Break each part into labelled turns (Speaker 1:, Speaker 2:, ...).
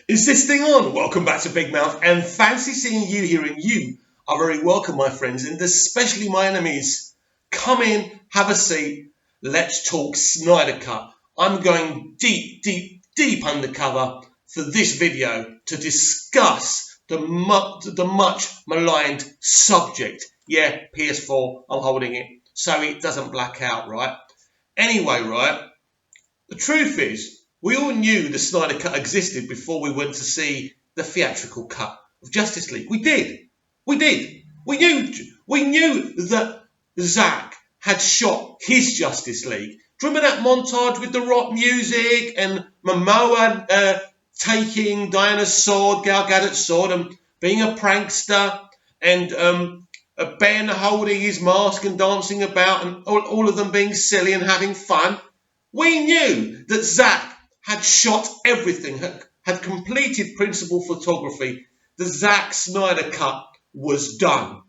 Speaker 1: Is this thing on? Welcome back to Big Mouth, and fancy seeing you here, and you are very welcome, my friends, and especially my enemies. Come in, have a seat, let's talk Snyder Cut. I'm going deep undercover for this video to discuss the much maligned subject. Yeah, PS4, I'm holding it so it doesn't black out, right? Anyway, right, the truth is, we all knew the Snyder Cut existed before we went to see the theatrical cut of Justice League. We did. We did. We knew that Zack had shot his Justice League. Do you remember that montage with the rock music and Momoa taking Diana's sword, Gal Gadot's sword, and being a prankster, and Ben holding his mask and dancing about, and all of them being silly and having fun? We knew that Zack had shot everything, had completed principal photography. The Zack Snyder Cut was done.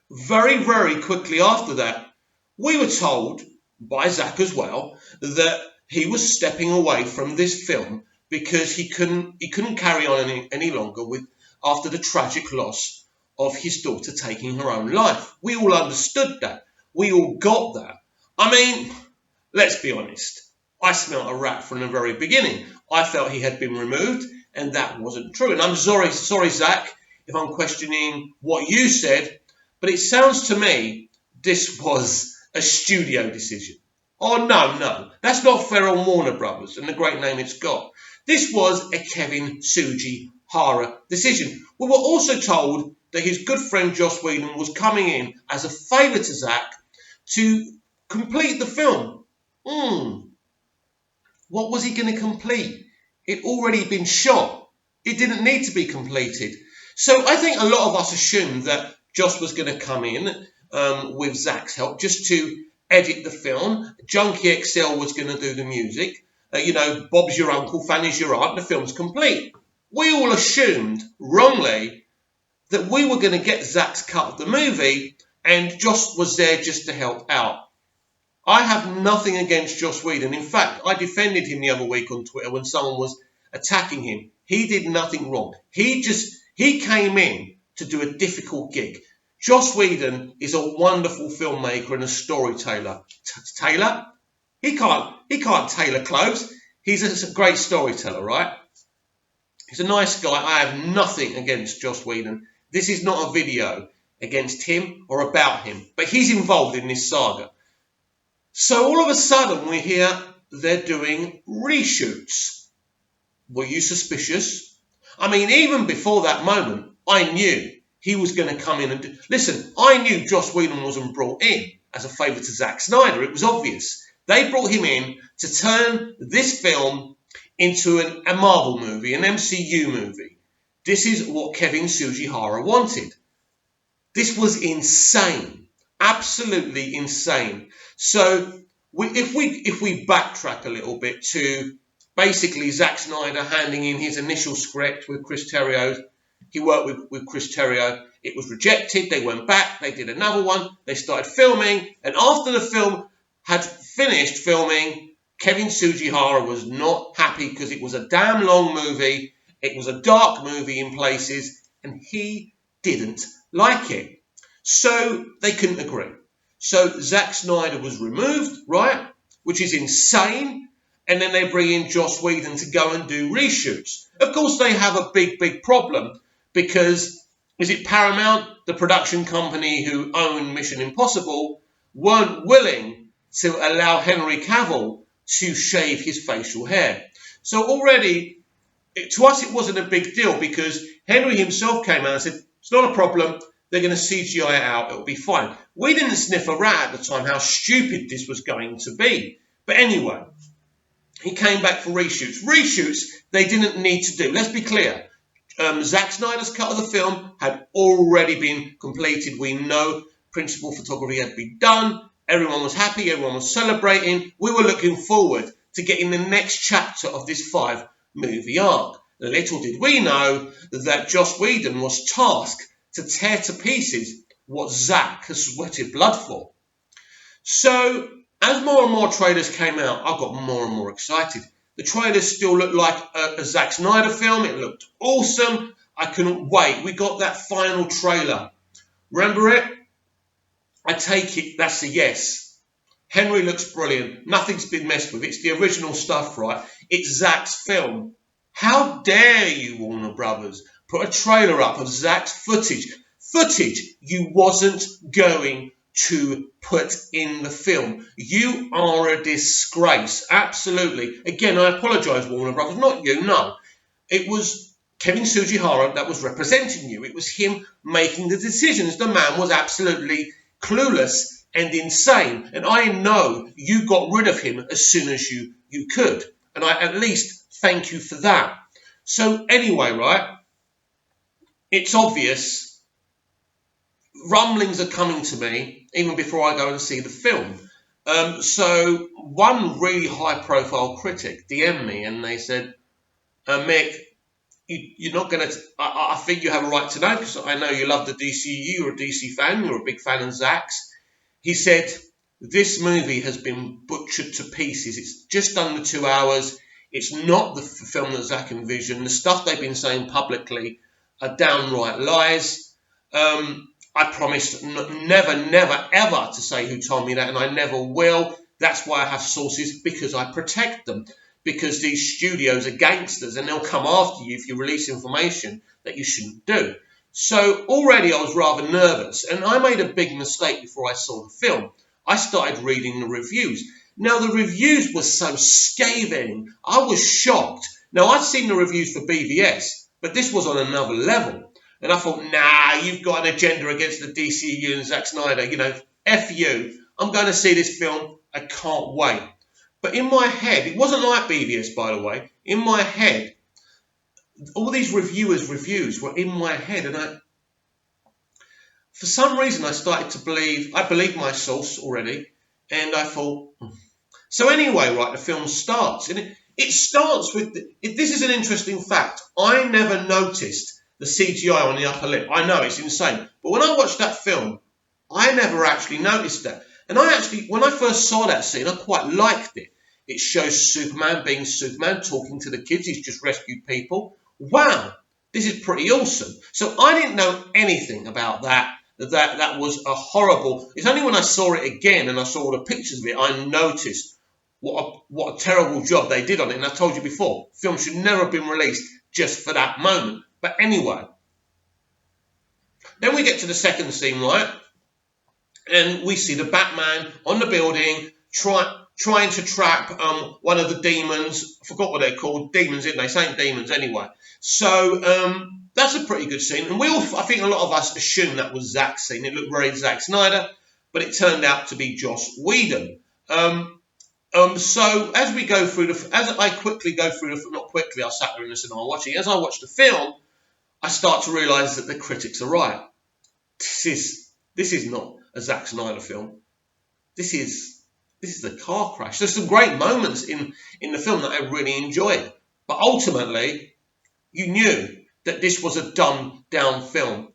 Speaker 1: Very quickly after that, we were told by Zack as well that he was stepping away from this film because he couldn't carry on any longer after the tragic loss of his daughter taking her own life. We all understood that. We all got that. I mean, let's be honest. I smelt a rat from the very beginning. I felt he had been removed, and that wasn't true. And I'm sorry, Zack, if I'm questioning what you said, but it sounds to me this was a studio decision. Oh, no, that's not fair on Warner Brothers and the great name it's got. This was a Kevin Sujihara decision. We were also told that his good friend Joss Whedon was coming in as a favour to Zack to complete the film. What was he going to complete? It already been shot. It didn't need to be completed. So I think a lot of us assumed that Joss was going to come in with Zack's help just to edit the film. Junkie XL was going to do the music. Bob's your uncle, Fanny's your aunt, the film's complete. We all assumed, wrongly, that we were going to get Zack's cut of the movie and Joss was there just to help out. I have nothing against Joss Whedon. In fact, I defended him the other week on Twitter when someone was attacking him. He did nothing wrong. He came in to do a difficult gig. Joss Whedon is a wonderful filmmaker and a storyteller. Taylor? He can't tailor clothes. He's a great storyteller, right? He's a nice guy. I have nothing against Joss Whedon. This is not a video against him or about him, but he's involved in this saga. So all of a sudden we hear they're doing reshoots. Were you suspicious? I mean, even before that moment, I knew he was going to come in and do... Listen, I knew Joss Whedon wasn't brought in as a favour to Zack Snyder. It was obvious. They brought him in to turn this film into a Marvel movie, an MCU movie. This is what Kevin Sujihara wanted. This was insane. Absolutely insane. So if we backtrack a little bit to basically Zack Snyder handing in his initial script with Chris Terrio, he worked with Chris Terrio. It was rejected. They went back. They did another one. They started filming. And after the film had finished filming, Kevin Sujihara was not happy because it was a damn long movie. It was a dark movie in places, and he didn't like it. So they couldn't agree. So Zack Snyder was removed, right? Which is insane. And then they bring in Joss Whedon to go and do reshoots. Of course, they have a big problem because, is it Paramount, the production company who own Mission Impossible, weren't willing to allow Henry Cavill to shave his facial hair. So already, to us, it wasn't a big deal because Henry himself came out and said, it's not a problem. They're going to CGI it out. It'll be fine. We didn't sniff a rat at the time how stupid this was going to be. But anyway, he came back for reshoots. Reshoots they didn't need to do. Let's be clear. Zack Snyder's cut of the film had already been completed. We know principal photography had been done. Everyone was happy. Everyone was celebrating. We were looking forward to getting the next chapter of this 5-movie arc. Little did we know that Joss Whedon was tasked to tear to pieces what Zack has sweated blood for. So, as more and more trailers came out, I got more and more excited. The trailer still looked like a Zack Snyder film. It looked awesome. I couldn't wait. We got that final trailer. Remember it? I take it that's a yes. Henry looks brilliant. Nothing's been messed with. It's the original stuff, right? It's Zack's film. How dare you, Warner Brothers, put a trailer up of Zack's footage. Footage you wasn't going to put in the film. You are a disgrace. Absolutely. Again, I apologise, Warner Brothers. Not you, no. It was Kevin Sujihara that was representing you. It was him making the decisions. The man was absolutely clueless and insane. And I know you got rid of him as soon as you could. And I at least thank you for that. So anyway, right, it's obvious. Rumblings are coming to me even before I go and see the film. So one really high-profile critic DM'd me and they said, Mick, you're not going to... I think you have a right to know because I know you love the DCU. You're a DC fan. You're a big fan of Zack's. He said, this movie has been butchered to pieces. It's just under 2 hours. It's not the film that Zack envisioned. The stuff they've been saying publicly are downright lies. I promised never, ever to say who told me that, and I never will. That's why I have sources, because I protect them. Because these studios are gangsters, and they'll come after you if you release information that you shouldn't do. So already I was rather nervous, and I made a big mistake before I saw the film. I started reading the reviews. Now, the reviews were so scathing. I was shocked. Now, I'd seen the reviews for BVS, but this was on another level. And I thought, nah, you've got an agenda against the DCU and Zack Snyder. You know, F you. I'm going to see this film. I can't wait. But in my head, it wasn't like BVS, by the way. In my head, all these reviews were in my head. And for some reason, I started to believe, I believed my source already. And I thought, So anyway, right, the film starts. And it starts with, this is an interesting fact. I never noticed the CGI on the upper lip. I know, it's insane. But when I watched that film, I never actually noticed that. And when I first saw that scene, I quite liked it. It shows Superman being Superman, talking to the kids. He's just rescued people. Wow, this is pretty awesome. So I didn't know anything about that. That was a horrible... It's only when I saw it again and I saw all the pictures of it, I noticed what a terrible job they did on it. And I told you before, film should never have been released just for that moment. But anyway, then we get to the second scene, right? And we see the Batman on the building trying to trap one of the demons. I forgot what they're called. Demons, didn't they? Same demons anyway. So that's a pretty good scene. And I think a lot of us assumed that was Zack's scene. It looked very Zack Snyder, but it turned out to be Joss Whedon. So as we go through I sat there in the cinema watching. As I watch the film, I start to realise that the critics are right. This is not a Zack Snyder film. This is a car crash. There's some great moments in the film that I really enjoyed. But ultimately, you knew that this was a dumbed down film.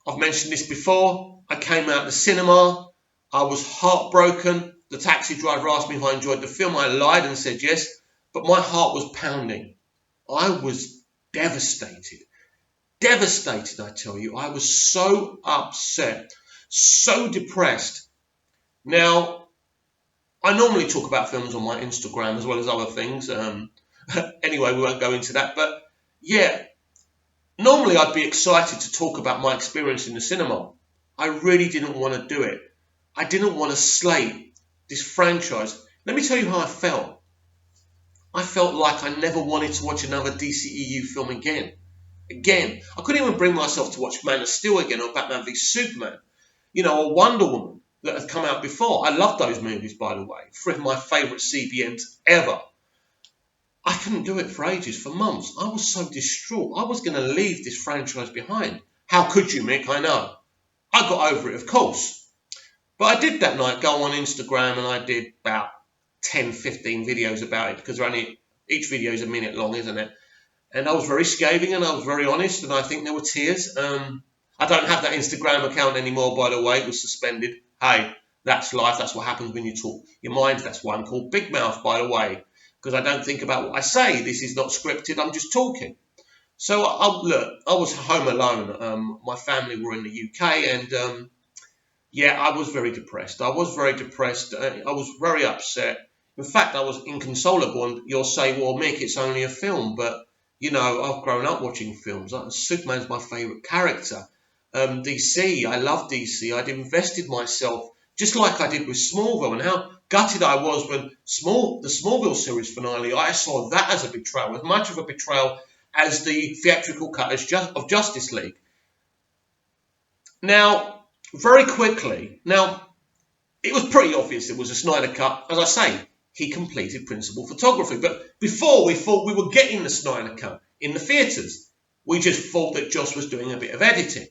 Speaker 1: I've mentioned this before. I came out of the cinema. I was heartbroken. The taxi driver asked me if I enjoyed the film. I lied and said yes. But my heart was pounding. I was devastated. Devastated, I tell you. I was so upset. So depressed. Now, I normally talk about films on my Instagram as well as other things. Anyway, we won't go into that. But yeah, normally I'd be excited to talk about my experience in the cinema. I really didn't want to do it. I didn't want to slate this franchise. Let me tell you how I felt. I felt like I never wanted to watch another DCEU film again. I couldn't even bring myself to watch Man of Steel again or Batman v Superman. You know, or Wonder Woman that had come out before. I love those movies, by the way. Three of my favourite CBNs ever. I couldn't do it for ages, for months. I was so distraught. I was going to leave this franchise behind. How could you, Mick? I know. I got over it, of course. But I did that night go on Instagram and I did about 10, 15 videos about it because each video is a minute long, isn't it? And I was very scathing and I was very honest and I think there were tears. I don't have that Instagram account anymore, by the way. It was suspended. Hey, that's life. That's what happens when you talk your mind. That's why I'm called Big Mouth, by the way. because I don't think about what I say. This is not scripted. I'm just talking. So look, I was home alone. My family were in the UK, and yeah, I was very depressed. I was very depressed. I was very upset. In fact, I was inconsolable. And you'll say, well, Mick, it's only a film. But, you know, I've grown up watching films. Superman's my favourite character. DC, I love DC. I'd invested myself, just like I did with Smallville. And how gutted I was when the Smallville series finale, I saw that as a betrayal, as much of a betrayal as the theatrical cut of Justice League. Now, very quickly, it was pretty obvious it was a Snyder cut. As I say, he completed principal photography. But before, we thought we were getting the Snyder cut in the theatres. We just thought that Joss was doing a bit of editing.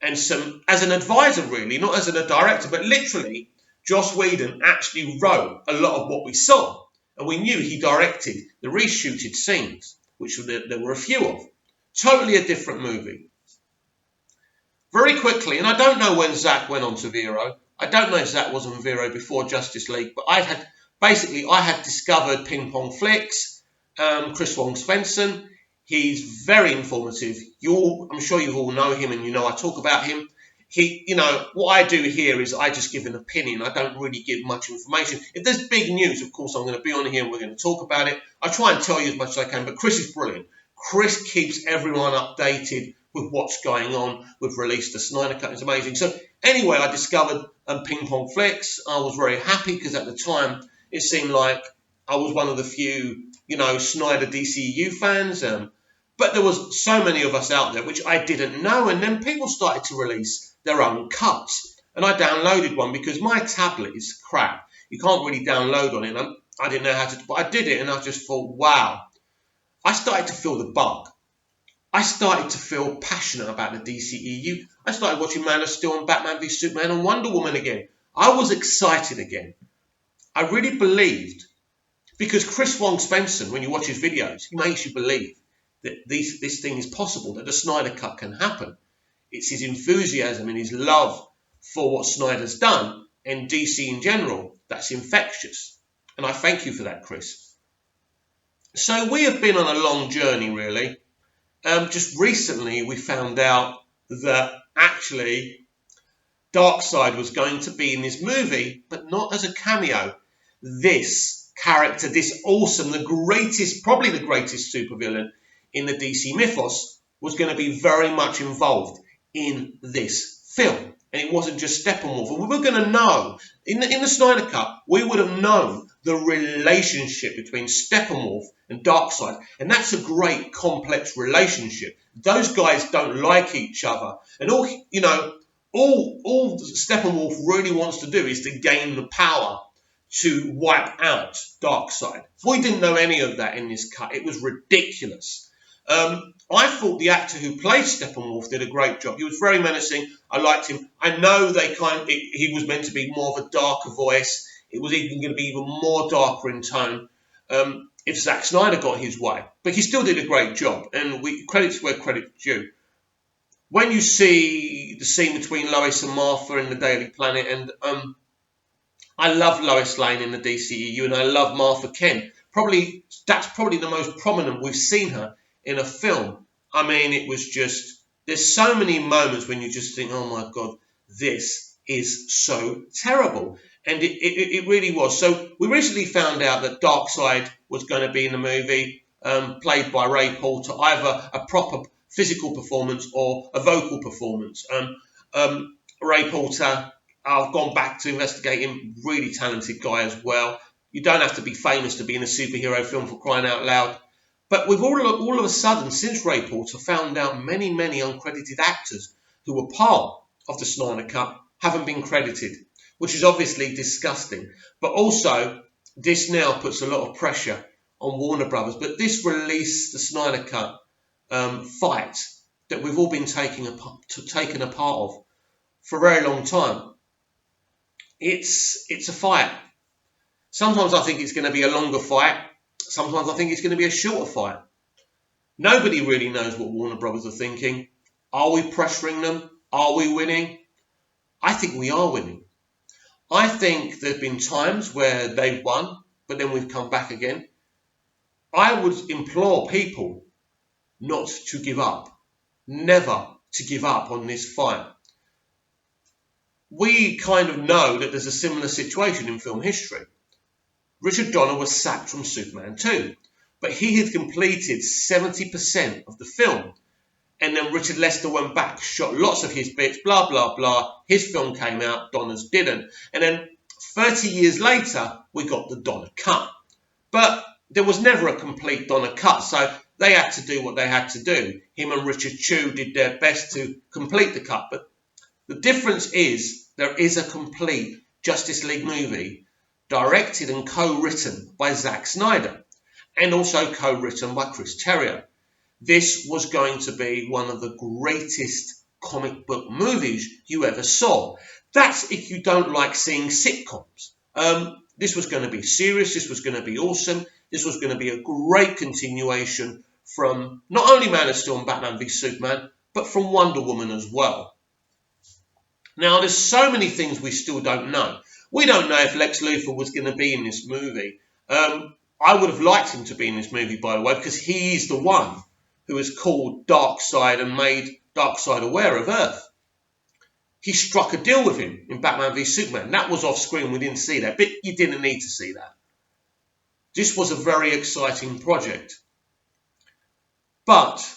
Speaker 1: And as an advisor, really, not as a director, but literally, Joss Whedon actually wrote a lot of what we saw. And we knew he directed the reshooted scenes, which there were a few of. Totally a different movie. Very quickly, and I don't know when Zack went on to Vero. I don't know if Zack was on Vero before Justice League, but I had discovered Ping Pong Flicks, Chris Wong Svensson. He's very informative. I'm sure you all know him, and you know I talk about him. What I do here is I just give an opinion. I don't really give much information. If there's big news, of course, I'm going to be on here and we're going to talk about it. I try and tell you as much as I can, but Chris is brilliant. Chris keeps everyone updated with what's going on. We've released the Snyder Cut. It's amazing. So anyway, I discovered Ping Pong Flicks. I was very happy because at the time it seemed like I was one of the few, Snyder DCU fans. But there was so many of us out there, which I didn't know. And then people started to release their own cuts. And I downloaded one because my tablet is crap. You can't really download on it. I didn't know how to, but I did it. And I just thought, wow. I started to feel the bug. I started to feel passionate about the DCEU. I started watching Man of Steel and Batman v Superman and Wonder Woman again. I was excited again. I really believed, because Chris Wong Svensson, when you watch his videos, he makes you believe that this thing is possible, that the Snyder Cut can happen. It's his enthusiasm and his love for what Snyder's done and DC in general that's infectious. And I thank you for that, Chris. So we have been on a long journey, really. Just recently, we found out that actually Darkseid was going to be in this movie, but not as a cameo. This character, this awesome, probably the greatest supervillain in the DC mythos, was going to be very much involved in this film. And it wasn't just Steppenwolf. And we were going to know, in the Snyder Cut, we would have known the relationship between Steppenwolf and Darkseid. And that's a great, complex relationship. Those guys don't like each other. And all Steppenwolf really wants to do is to gain the power to wipe out Darkseid. We didn't know any of that in this cut. It was ridiculous. I thought the actor who played Steppenwolf did a great job. He was very menacing. I liked him. I know he was meant to be more of a darker voice. It was even going to be even more darker in tone if Zack Snyder got his way. But he still did a great job, and credit's where credit's due. When you see the scene between Lois and Martha in the Daily Planet, and I love Lois Lane in the DCEU, and I love Martha Kent. That's probably the most prominent we've seen her in a film. I mean, it was just, there's so many moments when you just think, oh my God, this is so terrible. And it really was. So we recently found out that Darkseid was going to be in the movie, played by Ray Porter, either a proper physical performance or a vocal performance. Ray Porter, I've gone back to investigate him, really talented guy as well. You don't have to be famous to be in a superhero film, for crying out loud. But we've all of a sudden, since Ray Porter, found out many, many uncredited actors who were part of the Snyder Cut haven't been credited, which is obviously disgusting. But also, this now puts a lot of pressure on Warner Brothers. But this released the Snyder Cut fight that we've all been taken a part of for a very long time. It's a fight. Sometimes I think it's going to be a longer fight. Sometimes I think it's going to be a shorter fight. Nobody really knows what Warner Brothers are thinking. Are we pressuring them? Are we winning? I think we are winning. I think there have been times where they've won, but then we've come back again. I would implore people not to give up, never to give up on this fight. We kind of know that there's a similar situation in film history. Richard Donner was sacked from Superman 2, but he had completed 70% of the film. And then Richard Lester went back, shot lots of his bits, blah, blah, blah. His film came out, Donner's didn't. And then 30 years later, we got the Donner cut. But there was never a complete Donner cut, so they had to do what they had to do. Him and Richard Chew did their best to complete the cut. But the difference is there is a complete Justice League movie directed and co-written by Zack Snyder and also co-written by Chris Terrio. This was going to be one of the greatest comic book movies you ever saw. That's if you don't like seeing sitcoms. This was going to be serious. This was going to be awesome. This was going to be a great continuation from not only Man of Steel and Batman v Superman, but from Wonder Woman as well. Now, there's so many things we still don't know. We don't know if Lex Luthor was going to be in this movie. I would have liked him to be in this movie, by the way, because he's the one who has called Darkseid and made Darkseid aware of Earth. He struck a deal with him in Batman v Superman. That was off screen. We didn't see that, but you didn't need to see that. This was a very exciting project. But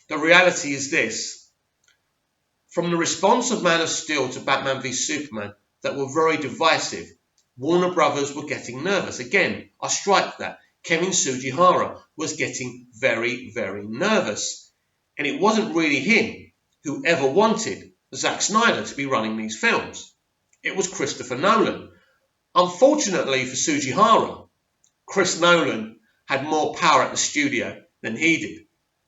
Speaker 1: the reality is this. From the response of Man of Steel to Batman v Superman that were very divisive, Warner Brothers were getting nervous. Again, I strike that. Kevin Sugihara was getting very, very nervous. And it wasn't really him who ever wanted Zack Snyder to be running these films. It was Christopher Nolan. Unfortunately for Sugihara, Chris Nolan had more power at the studio than he did.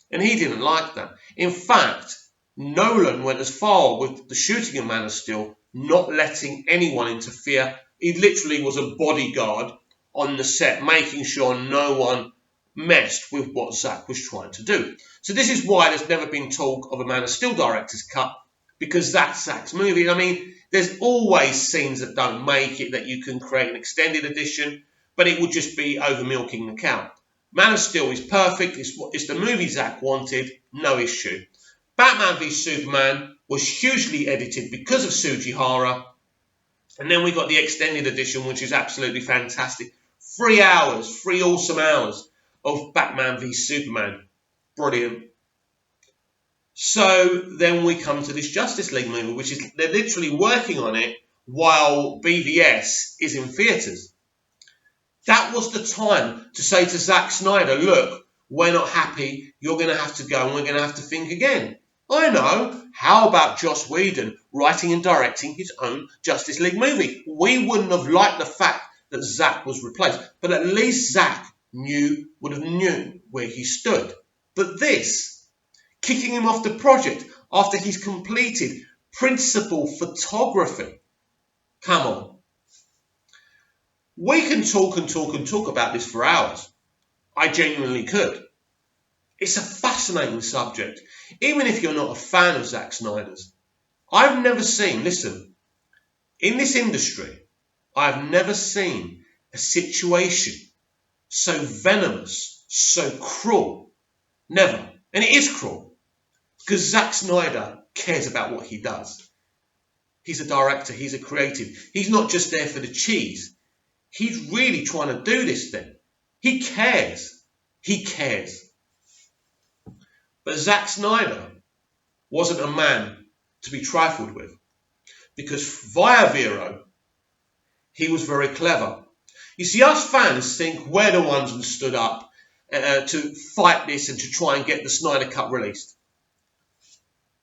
Speaker 1: And he didn't like that. In fact, Nolan went as far with the shooting of Man of Steel, not letting anyone interfere. He literally was a bodyguard on the set, making sure no one messed with what Zack was trying to do. So this is why there's never been talk of a Man of Steel director's cut, because that's Zack's movie. I mean, there's always scenes that don't make it that you can create an extended edition, but it would just be over milking the cow. Man of Steel is perfect. It's the movie Zack wanted, no issue. Batman v Superman was hugely edited because of Sugihara. And then we got the extended edition, which is absolutely fantastic. 3 hours, 3 awesome hours of Batman v Superman. Brilliant. So then we come to this Justice League movie, which is, they're literally working on it while BVS is in theatres. That was the time to say to Zack Snyder, look, we're not happy, you're going to have to go and we're going to have to think again. I know, how about Joss Whedon writing and directing his own Justice League movie? We wouldn't have liked the fact that Zack was replaced, but at least Zack would have known where he stood. But this, kicking him off the project after he's completed principal photography, come on. We can talk and talk and talk about this for hours. I genuinely could. It's a fascinating subject, even if you're not a fan of Zack Snyder's. I've never seen, listen, in this industry, I've never seen a situation so venomous, so cruel. Never. And it is cruel, because Zack Snyder cares about what he does. He's a director, he's a creative. He's not just there for the cheese. He's really trying to do this thing. He cares. He cares. But Zack Snyder wasn't a man to be trifled with, because via Vero, he was very clever. You see, us fans think we're the ones who stood up to fight this and to try and get the Snyder Cut released.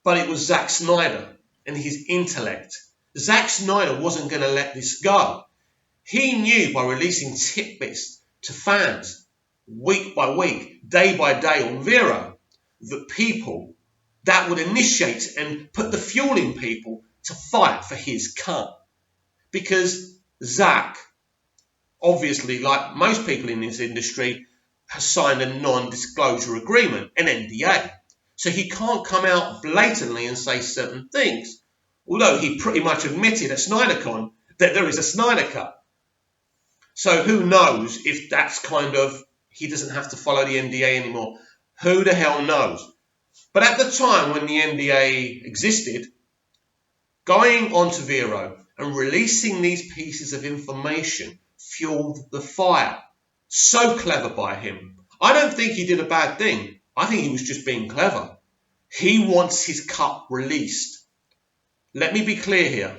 Speaker 1: But it was Zack Snyder and his intellect. Zack Snyder wasn't going to let this go. He knew by releasing tidbits to fans, week by week, day by day on Vero, that people, that would initiate and put the fuel in people to fight for his cut. Because Zack, obviously, like most people in this industry, has signed a non-disclosure agreement, an NDA. So he can't come out blatantly and say certain things. Although he pretty much admitted at SnyderCon that there is a Snyder Cut. So who knows if that's kind of he doesn't have to follow the NDA anymore. Who the hell knows? But at the time when the NDA existed, going onto Vero and releasing these pieces of information fueled the fire. So clever by him. I don't think he did a bad thing. I think he was just being clever. He wants his cut released. Let me be clear here.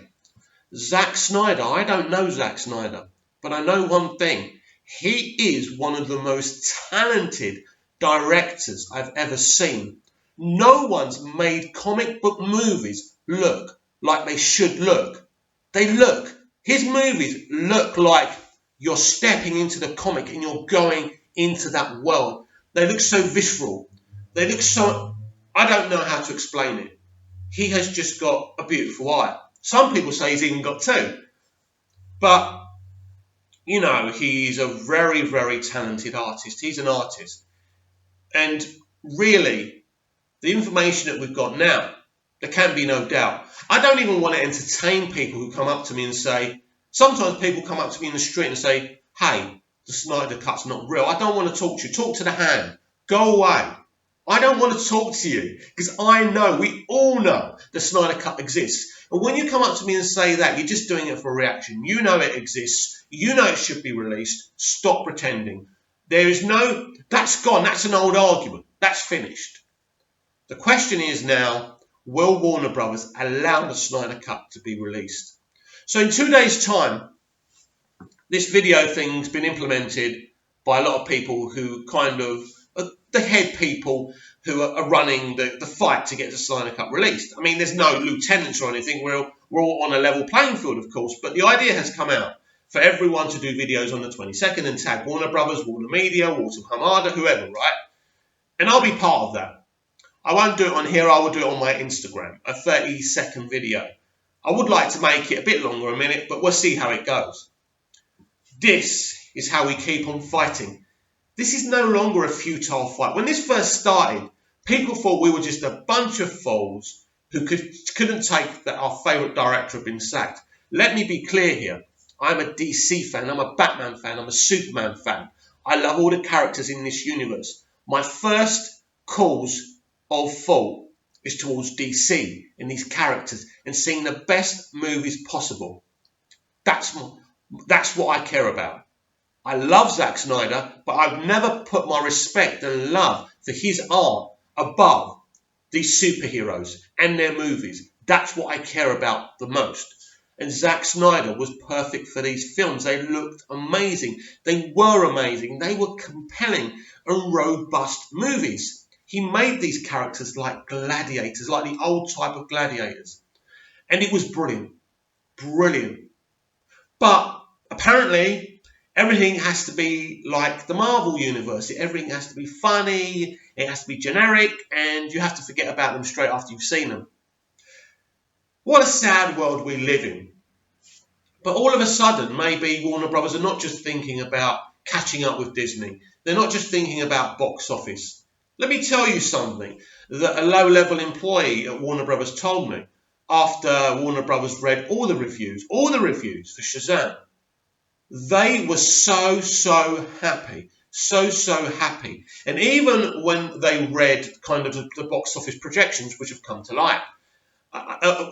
Speaker 1: Zack Snyder, I don't know Zack Snyder, but I know one thing. He is one of the most talented directors I've ever seen. No one's made comic book movies look like they should look. They look. His movies look like you're stepping into the comic and you're going into that world. They look so visceral. They look so... I don't know how to explain it. He has just got a beautiful eye. Some people say he's even got two. But, you know, he's a very, very talented artist. He's an artist. And really, the information that we've got now, there can be no doubt. I don't even want to entertain people who come up to me and say... Sometimes people come up to me in the street and say, hey, the Snyder Cut's not real. I don't want to talk to you. Talk to the hand. Go away. I don't want to talk to you because I know, we all know the Snyder Cut exists. And when you come up to me and say that, you're just doing it for a reaction. You know it exists. You know it should be released. Stop pretending. There is no... That's gone. That's an old argument. That's finished. The question is now, will Warner Brothers allow the Snyder Cut to be released? So in 2 days' time, this video thing's been implemented by a lot of people who kind of are the head people who are running the fight to get the Snyder Cut released. I mean, there's no lieutenants or anything. We're all on a level playing field, of course. But the idea has come out for everyone to do videos on the 22nd and tag Warner Brothers, Warner Media, Walter Hamada, whoever, right? And I'll be part of that. I won't do it on here. I will do it on my Instagram, a 30-second video. I would like to make it a bit longer, a minute, but we'll see how it goes. This is how we keep on fighting. This is no longer a futile fight. When this first started, people thought we were just a bunch of fools who couldn't take that our favourite director had been sacked. Let me be clear here. I'm a DC fan. I'm a Batman fan. I'm a Superman fan. I love all the characters in this universe. My first cause of fault is towards DC and these characters and seeing the best movies possible. That's what I care about. I love Zack Snyder, but I've never put my respect and love for his art above these superheroes and their movies. That's what I care about the most. And Zack Snyder was perfect for these films. They looked amazing. They were amazing. They were compelling and robust movies. He made these characters like gladiators, like the old type of gladiators. And it was brilliant. Brilliant. But apparently, everything has to be like the Marvel universe. Everything has to be funny, it has to be generic, and you have to forget about them straight after you've seen them. What a sad world we live in. But all of a sudden, maybe Warner Brothers are not just thinking about catching up with Disney. They're not just thinking about box office. Let me tell you something that a low-level employee at Warner Brothers told me after Warner Brothers read all the reviews for Shazam. They were so happy, so happy. And even when they read kind of the box office projections, which have come to light,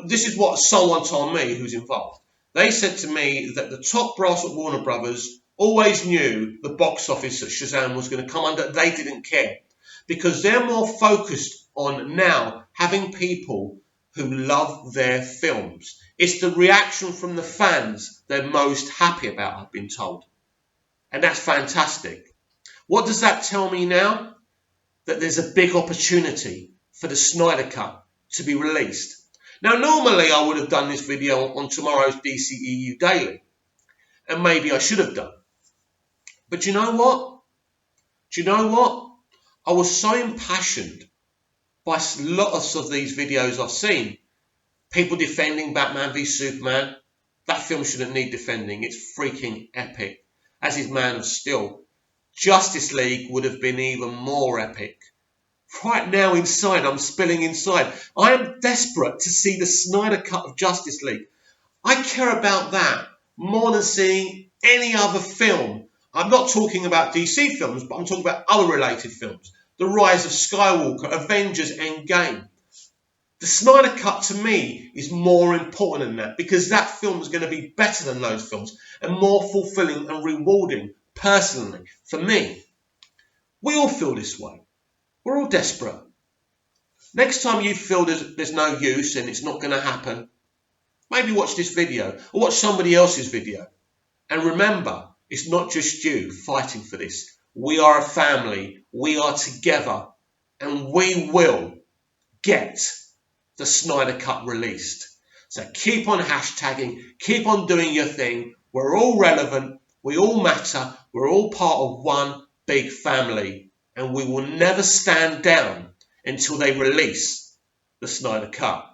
Speaker 1: this is what someone told me who's involved. They said to me that the top brass at Warner Brothers always knew the box office that Shazam was going to come under. They didn't care. Because they're more focused on now having people who love their films. It's the reaction from the fans they're most happy about, I've been told. And that's fantastic. What does that tell me now? That there's a big opportunity for the Snyder Cut to be released. Now, normally I would have done this video on tomorrow's DCEU Daily. And maybe I should have done. But you know what? I was so impassioned by lots of these videos I've seen. People defending Batman v Superman. That film shouldn't need defending. It's freaking epic. As is Man of Steel. Justice League would have been even more epic. Right now inside, I'm spilling inside. I am desperate to see the Snyder Cut of Justice League. I care about that more than seeing any other film I'm not talking about DC films, but I'm talking about other related films. The Rise of Skywalker, Avengers Endgame. The Snyder Cut, to me, is more important than that, because that film is going to be better than those films and more fulfilling and rewarding, personally, for me. We all feel this way. We're all desperate. Next time you feel there's no use and it's not going to happen, maybe watch this video or watch somebody else's video. And remember, it's not just you fighting for this. We are a family. We are together. And we will get the Snyder Cut released. So keep on hashtagging. Keep on doing your thing. We're all relevant. We all matter. We're all part of one big family. And we will never stand down until they release the Snyder Cut.